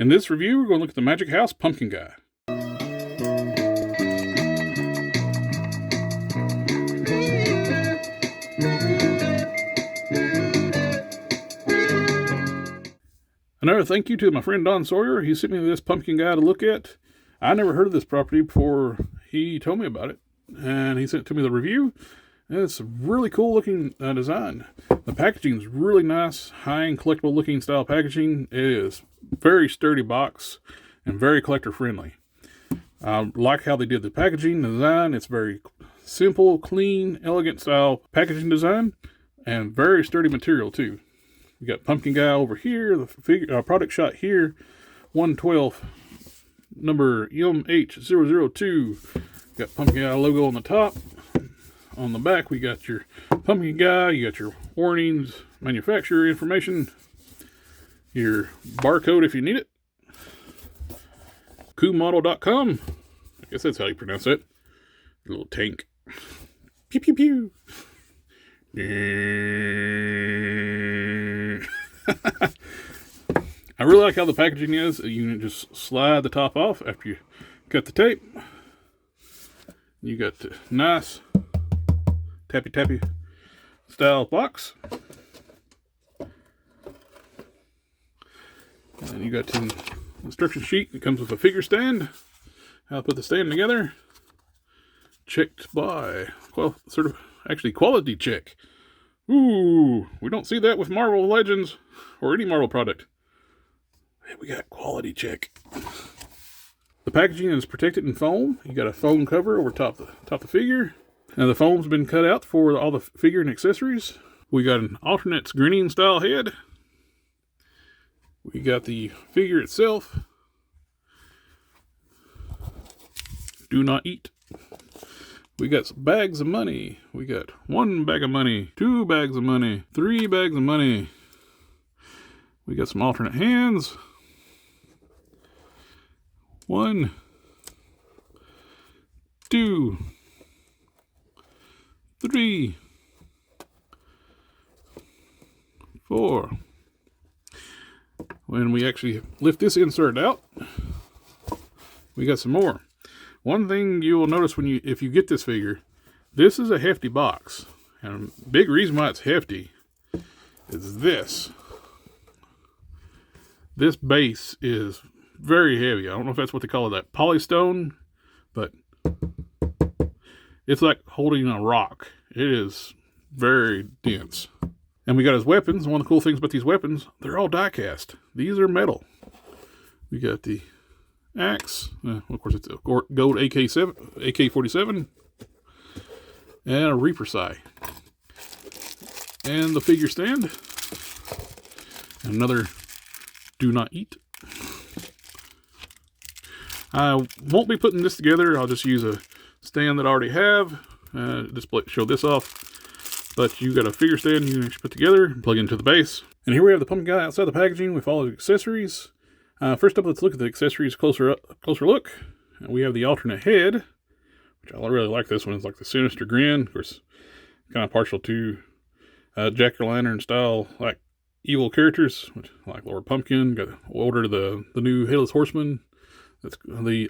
In this review, we're going to look at the Magic House Pumpkin Guy. Another thank you to my friend Don Sawyer. He sent me this pumpkin guy to look at. I never heard of this property before he told me about it, and he sent to me the review. And it's a really cool looking design. The packaging is really nice, high-end collectible looking style packaging. It is very sturdy box and very collector friendly. I like how they did the packaging design. It's very simple, clean, elegant style packaging design, and very sturdy material too. We got Pumpkin Guy over here, the product shot here, 112, number MH002. Got Pumpkin Guy logo on the top. On the back, we got your Pumpkin Guy, you got your warnings, manufacturer information, your barcode if you need it. Coomodel.com. I guess that's how you pronounce it. Your little tank. Pew, pew, pew. I really like how the packaging is. You can just slide the top off after you cut the tape. You got the nice tappy style box. And you got the instruction sheet that comes with a figure stand. How to put the stand together. Checked by, quality check. Ooh, we don't see that with Marvel Legends or any Marvel product. Hey, we got quality check. The packaging is protected in foam. You got a foam cover over top the figure. Now the foam's been cut out for all the figure and accessories. We got an alternate grinning style head. We got the figure itself. Do not eat. We got some bags of money. We got 1 bag of money, 2 bags of money, 3 bags of money. We got some alternate hands. 1, 2, 3, 4. When we actually lift this insert out, we got some more. One thing you will notice if you get this figure, this is a hefty box. And a big reason why it's hefty is this. This base is very heavy. I don't know if that's what they call it, that polystone, but it's like holding a rock. It is very dense. And we got his weapons. One of the cool things about these weapons, they're all die cast. These are metal. We got the axe, of course it's a gold AK-47, and a Reaper Sai, and the figure stand, another do not eat. I won't be putting this together. I'll just use a stand that I already have, show this off, but you got a figure stand you can actually put together and plug into the base. And here we have the Pumpkin Guy outside the packaging with all the accessories. First up, let's look at the accessories closer look. We have the alternate head, which I really like this one. It's like the sinister grin. Of course, kind of partial to Jack-o'-lantern style, like evil characters, like Lord Pumpkin. Got order the new Headless Horseman. I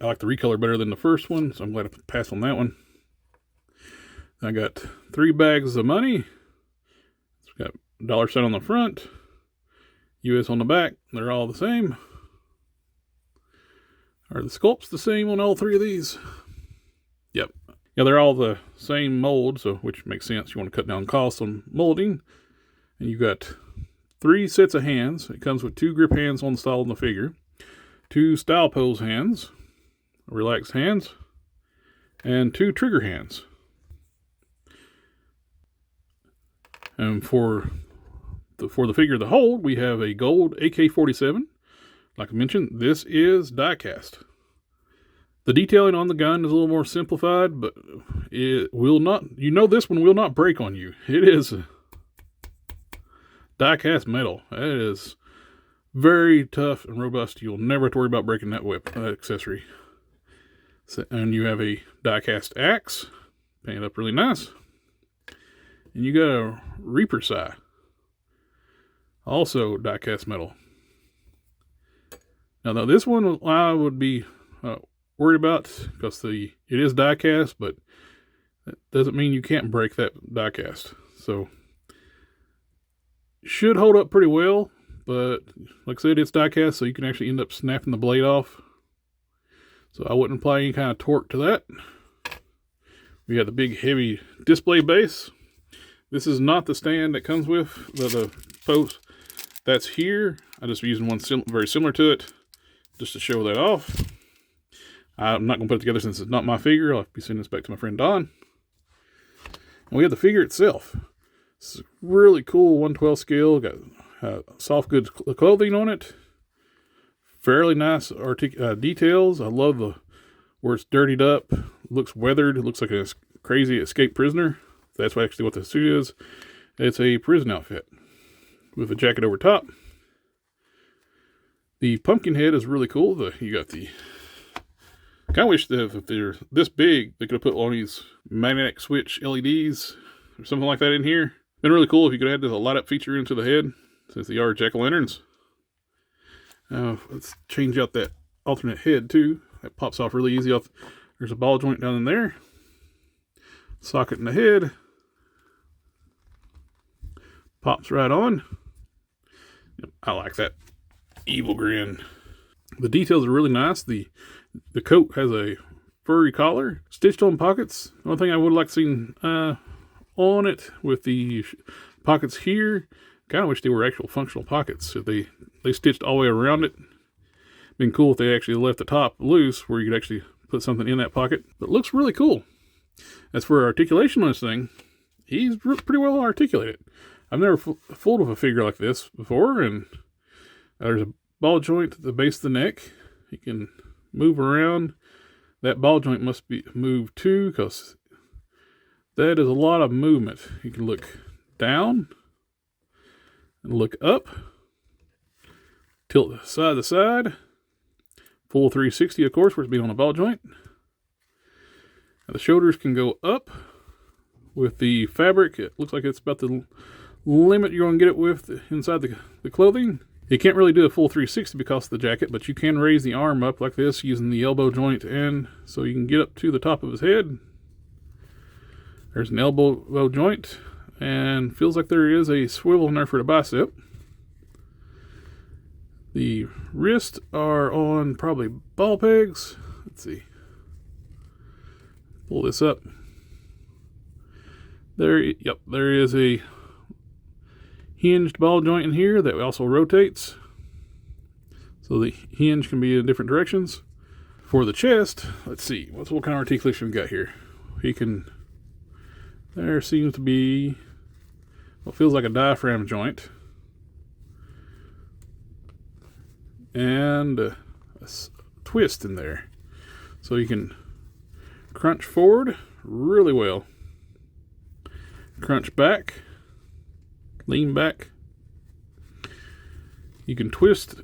like the recolor better than the first one, so I'm glad I passed on that one. I got 3 bags of money. It's got $sign on the front, US on the back. They're all the same. Are the sculpts the same on all 3 of these? Yep. Yeah, they're all the same mold, which makes sense. You want to cut down costs on molding. And you've got 3 sets of hands. It comes with 2 grip hands on the style on the figure, 2 style pose hands, relaxed hands, and 2 trigger hands. And for the figure of the hold, we have a gold AK-47. Like I mentioned, this is die cast. The detailing on the gun is a little more simplified, but it will not, this one will not break on you. It is die cast metal. It is very tough and robust. You'll never have to worry about breaking that accessory. And you have a die cast axe, painted up really nice. And you got a Reaper Sai, also die cast metal. Now this one I would be worried about because it is die cast, but that doesn't mean you can't break that die cast. So should hold up pretty well, but like I said, it's die cast, so you can actually end up snapping the blade off. So I wouldn't apply any kind of torque to that. We got the big heavy display base. This is not the stand that comes with the post. That's here. I'm just using one very similar to it just to show that off. I'm not going to put it together since it's not my figure. I'll be sending this back to my friend Don. And we have the figure itself. It's really cool 1/12 scale. Got soft goods clothing on it. Fairly nice details. I love where it's dirtied up. Looks weathered. It looks like a crazy escaped prisoner. That's actually what the suit is. It's a prison outfit with a jacket over top. The pumpkin head is really cool. You got the... I kind of wish that if they're this big, they could have put one of these magnetic switch LEDs or something like that in here. Been really cool if you could add the light up feature into the head, since they are jack-o'-lanterns. Let's change out that alternate head too. That pops off really easy. There's a ball joint down in there. Socket in the head. Pops right on. I like that evil grin. The details are really nice. The coat has a furry collar, stitched on pockets. The only thing I would like to see on it with the pockets here, kind of wish they were actual functional pockets. If they stitched all the way around it. Been cool if they actually left the top loose where you could actually put something in that pocket. But it looks really cool. As for articulation on this thing, he's pretty well articulated. I've never fooled with a figure like this before, and there's a ball joint at the base of the neck. You can move around. That ball joint must be moved too, because that is a lot of movement. You can look down and look up, tilt side to side, full 360, of course, where it's being on a ball joint. Now the shoulders can go up with the fabric. It looks like it's about the limit you're going to get it with inside the clothing. You can't really do a full 360 because of the jacket, but you can raise the arm up like this using the elbow joint, and so you can get up to the top of his head. There's an elbow joint, and feels like there is a swivel in there for the bicep. The wrists are on probably ball pegs. Let's see. Pull this up. Yep, there is a hinged ball joint in here that also rotates. So the hinge can be in different directions. For the chest, let's see, what kind of articulation we got here? There seems to be what feels like a diaphragm joint. And a twist in there. So you can crunch forward really well. Crunch back. Lean back. You can twist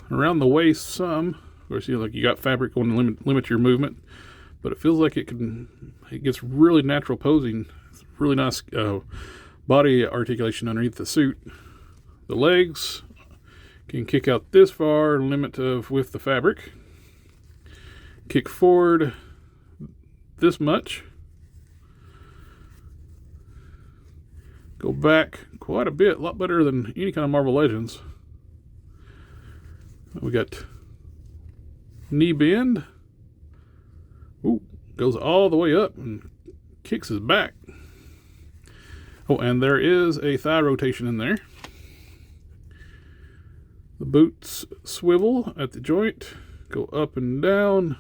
around the waist some. Of course, you got fabric going to limit your movement, but it feels like it gets really natural posing. It's really nice body articulation underneath the suit. The legs can kick out this far, limit with the fabric. Kick forward this much. Go back quite a bit, a lot better than any kind of Marvel Legends. We got knee bend. Ooh, goes all the way up and kicks his back. Oh, and there is a thigh rotation in there. The boots swivel at the joint, go up and down,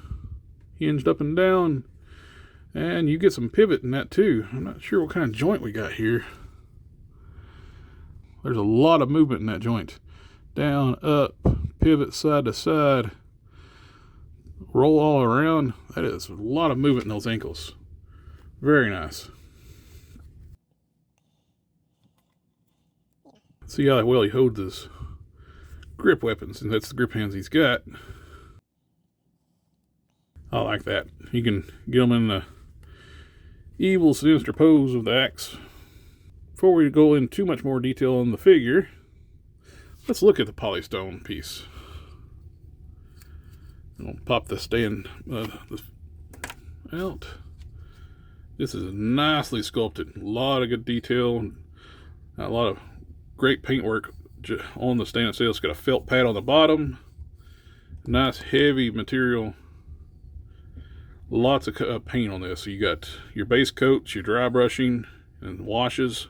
hinged up and down, and you get some pivot in that too. I'm not sure what kind of joint we got here. There's a lot of movement in that joint. Down, up, pivot side to side, roll all around. That is a lot of movement in those ankles. Very nice. See how well he holds his grip weapons, and that's the grip hands he's got. I like that. You can get them in the evil, sinister pose of the axe. Before we go into too much more detail on the figure, let's look at the polystone piece. I'll pop the stand out. This is nicely sculpted. A lot of good detail. A lot of great paintwork on the stand itself. It's got a felt pad on the bottom. Nice heavy material. Lots of paint on this. So you got your base coats, your dry brushing, and washes.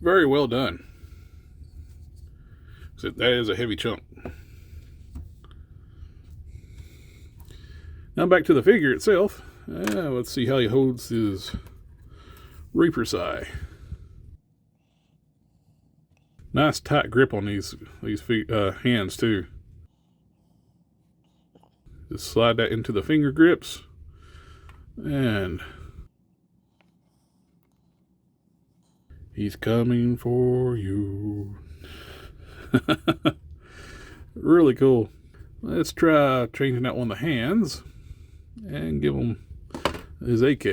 Very well done. So that is a heavy chunk. Now back to the figure itself. Let's see how he holds his Reaper Sai. Nice tight grip on these hands too. Just slide that into the finger grips, and he's coming for you. Really cool. Let's try changing out one of the hands and give him his AK.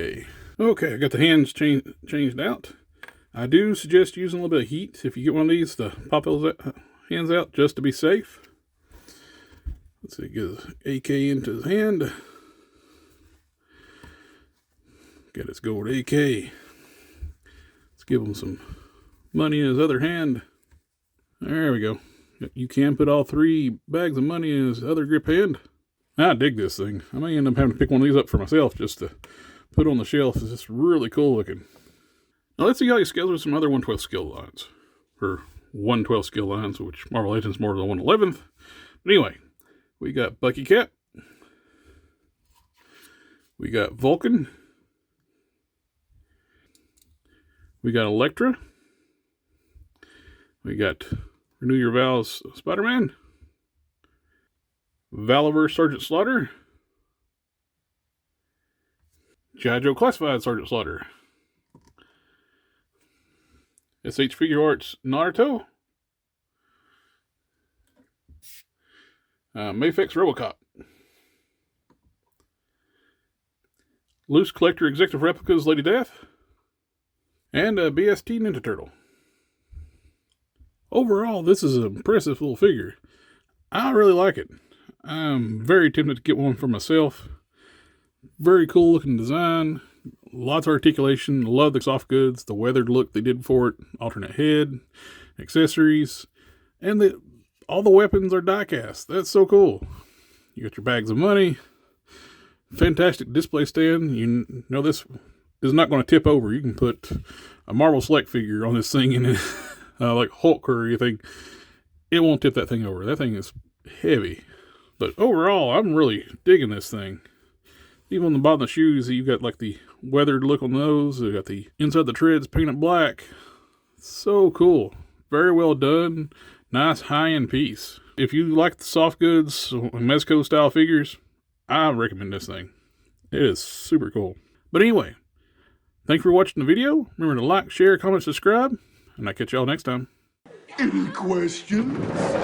Okay, I got the hands changed out. I do suggest using a little bit of heat if you get one of these to pop those hands out just to be safe. Let's see, get his AK into his hand. Got his gold AK. Let's give him some money in his other hand. There we go. You can put all 3 bags of money in his other grip hand. I dig this thing. I may end up having to pick one of these up for myself just to put on the shelf. It's just really cool looking. Now let's see how he scales with some other 1/12 skill lines. Or 1/12 skill lines, which Marvel Legends more than 1/11. But anyway, we got Bucky Cap. We got Vulcan. We got Elektra. We got Renew Your Vows Spider-Man. Valiverse Sergeant Slaughter. G.I. Joe Classified Sergeant Slaughter. SH Figure Arts Naruto. Mayfix Robocop. Loose Collector Executive Replicas Lady Death. And BST Ninja Turtle. Overall, this is an impressive little figure. I really like it. I'm very tempted to get one for myself. Very cool looking design. Lots of articulation. Love the soft goods, the weathered look they did for it. Alternate head, accessories, and all the weapons are diecast. That's so cool. You got your bags of money. Fantastic display stand. You know this is not going to tip over. You can put a Marvel Select figure on this thing and like Hulk or anything. It won't tip that thing over. That thing is heavy. But overall, I'm really digging this thing. Even on the bottom of the shoes, you've got like the weathered look on those. You've got the inside of the treads painted black. So cool. Very well done. Nice high-end piece. If you like the soft goods and Mezco style figures, I recommend this thing. It is super cool. But anyway, thanks for watching the video. Remember to like, share, comment, subscribe, and I'll catch y'all next time. Any questions?